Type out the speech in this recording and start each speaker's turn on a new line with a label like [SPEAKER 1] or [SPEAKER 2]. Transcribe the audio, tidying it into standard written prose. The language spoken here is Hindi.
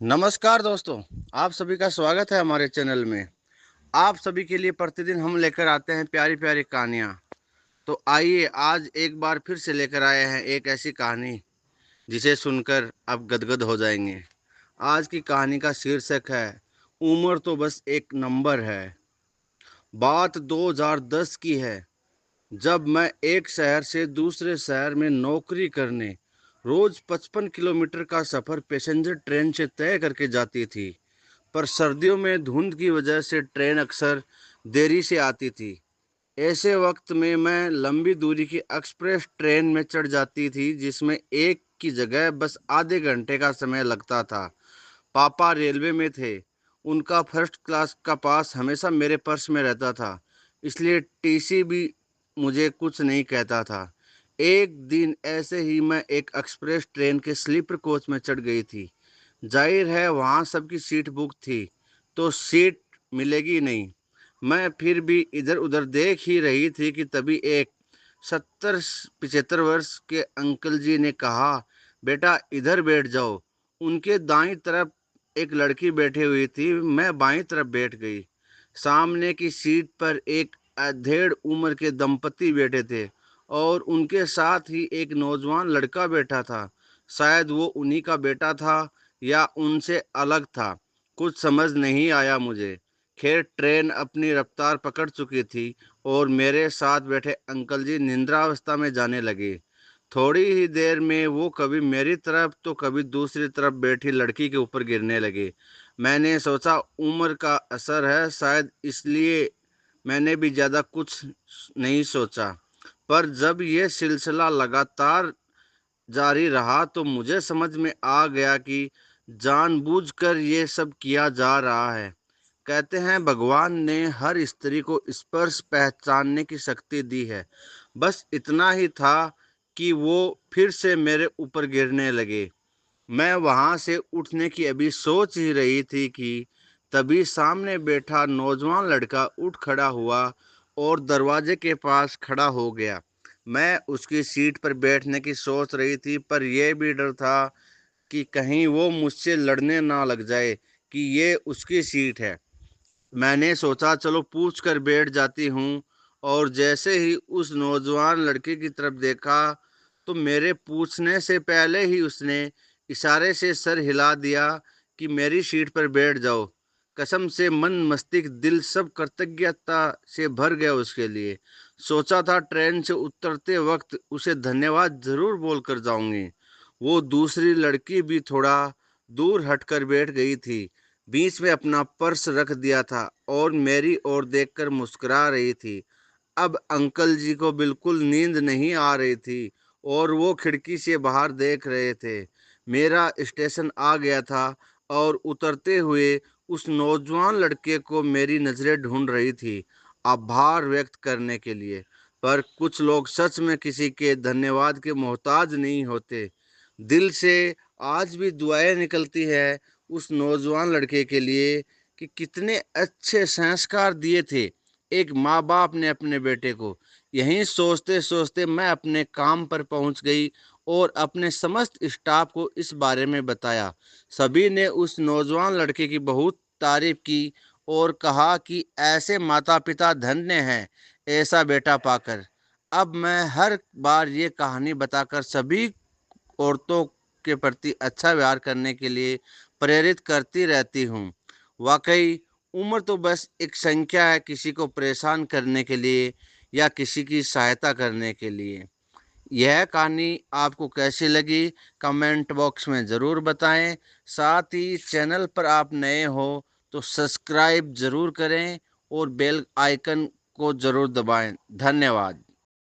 [SPEAKER 1] नमस्कार दोस्तों, आप सभी का स्वागत है हमारे चैनल में। आप सभी के लिए प्रतिदिन हम लेकर आते हैं प्यारी प्यारी कहानियाँ। तो आइए आज एक बार फिर से लेकर आए हैं एक ऐसी कहानी जिसे सुनकर आप गदगद हो जाएंगे। आज की कहानी का शीर्षक है उम्र तो बस एक नंबर है। बात 2010 की है, जब मैं एक शहर से दूसरे शहर में नौकरी करने रोज 55 किलोमीटर का सफ़र पैसेंजर ट्रेन से तय करके जाती थी। पर सर्दियों में धुंध की वजह से ट्रेन अक्सर देरी से आती थी। ऐसे वक्त में मैं लंबी दूरी की एक्सप्रेस ट्रेन में चढ़ जाती थी, जिसमें एक की जगह बस आधे घंटे का समय लगता था। पापा रेलवे में थे। उनका फर्स्ट क्लास का पास हमेशा मेरे पर्स में रहता था, इसलिए टीसी भी मुझे कुछ नहीं कहता था। एक दिन ऐसे ही मैं एक एक्सप्रेस ट्रेन के स्लीपर कोच में चढ़ गई थी। जाहिर है वहाँ सबकी सीट बुक थी, तो सीट मिलेगी नहीं। मैं फिर भी इधर उधर देख ही रही थी कि तभी एक 70-75 वर्ष के अंकल जी ने कहा, बेटा इधर बैठ जाओ। उनके दाईं तरफ एक लड़की बैठी हुई थी, मैं बाईं तरफ बैठ गई। सामने की सीट पर एक अधेड़ उम्र के दंपति बैठे थे और उनके साथ ही एक नौजवान लड़का बैठा था। शायद वो उन्हीं का बेटा था या उनसे अलग था, कुछ समझ नहीं आया मुझे। खैर ट्रेन अपनी रफ्तार पकड़ चुकी थी और मेरे साथ बैठे अंकल जी निद्रावस्था में जाने लगे। थोड़ी ही देर में वो कभी मेरी तरफ तो कभी दूसरी तरफ बैठी लड़की के ऊपर गिरने लगे। मैंने सोचा उम्र का असर है शायद, इसलिए मैंने भी ज़्यादा कुछ नहीं सोचा। पर जब ये सिलसिला लगातार जारी रहा तो मुझे समझ में आ गया कि जानबूझकर ये सब किया जा रहा है। कहते हैं भगवान ने हर स्त्री को स्पर्श पहचानने की शक्ति दी है। बस इतना ही था कि वो फिर से मेरे ऊपर गिरने लगे। मैं वहां से उठने की अभी सोच ही रही थी कि तभी सामने बैठा नौजवान लड़का उठ खड़ा हुआ और दरवाजे के पास खड़ा हो गया। मैं उसकी सीट पर बैठने की सोच रही थी, पर यह भी डर था कि कहीं वो मुझसे लड़ने ना लग जाए कि ये उसकी सीट है। मैंने सोचा चलो पूछ कर बैठ जाती हूँ, और जैसे ही उस नौजवान लड़के की तरफ देखा तो मेरे पूछने से पहले ही उसने इशारे से सर हिला दिया कि मेरी सीट पर बैठ जाओ। कसम से मन मस्तिष्क दिल सब कृतज्ञता से भर गया उसके लिए। सोचा था ट्रेन से उतरते वक्त उसे धन्यवाद जरूर बोलकर जाऊंगी। वो दूसरी लड़की भी थोड़ा दूर हटकर बैठ गई थी, बीच में अपना पर्स रख दिया था और मेरी ओर देखकर मुस्कुरा रही थी। अब अंकल जी को बिल्कुल नींद नहीं आ रही थी और वो खिड़की से बाहर देख रहे थे। मेरा स्टेशन आ गया था और उतरते हुए उस नौजवान लड़के को मेरी नज़रें ढूंढ रही थी, आभार व्यक्त करने के लिए। पर कुछ लोग सच में किसी के धन्यवाद के मोहताज नहीं होते। दिल से आज भी दुआएं निकलती है उस नौजवान लड़के के लिए कि कितने अच्छे संस्कार दिए थे एक माँ बाप ने अपने बेटे को। यहीं सोचते सोचते मैं अपने काम पर पहुंच गई और अपने समस्त स्टाफ को इस बारे में बताया। सभी ने उस नौजवान लड़के की बहुत तारीफ की और कहा कि ऐसे माता पिता धन्य हैं ऐसा बेटा पाकर। अब मैं हर बार ये कहानी बताकर सभी औरतों के प्रति अच्छा व्यवहार करने के लिए प्रेरित करती रहती हूँ। वाकई उम्र तो बस एक संख्या है, किसी को परेशान करने के लिए या किसी की सहायता करने के लिए। यह कहानी आपको कैसी लगी कमेंट बॉक्स में ज़रूर बताएं। साथ ही चैनल पर आप नए हो तो सब्सक्राइब ज़रूर करें और बेल आइकन को ज़रूर दबाएं। धन्यवाद।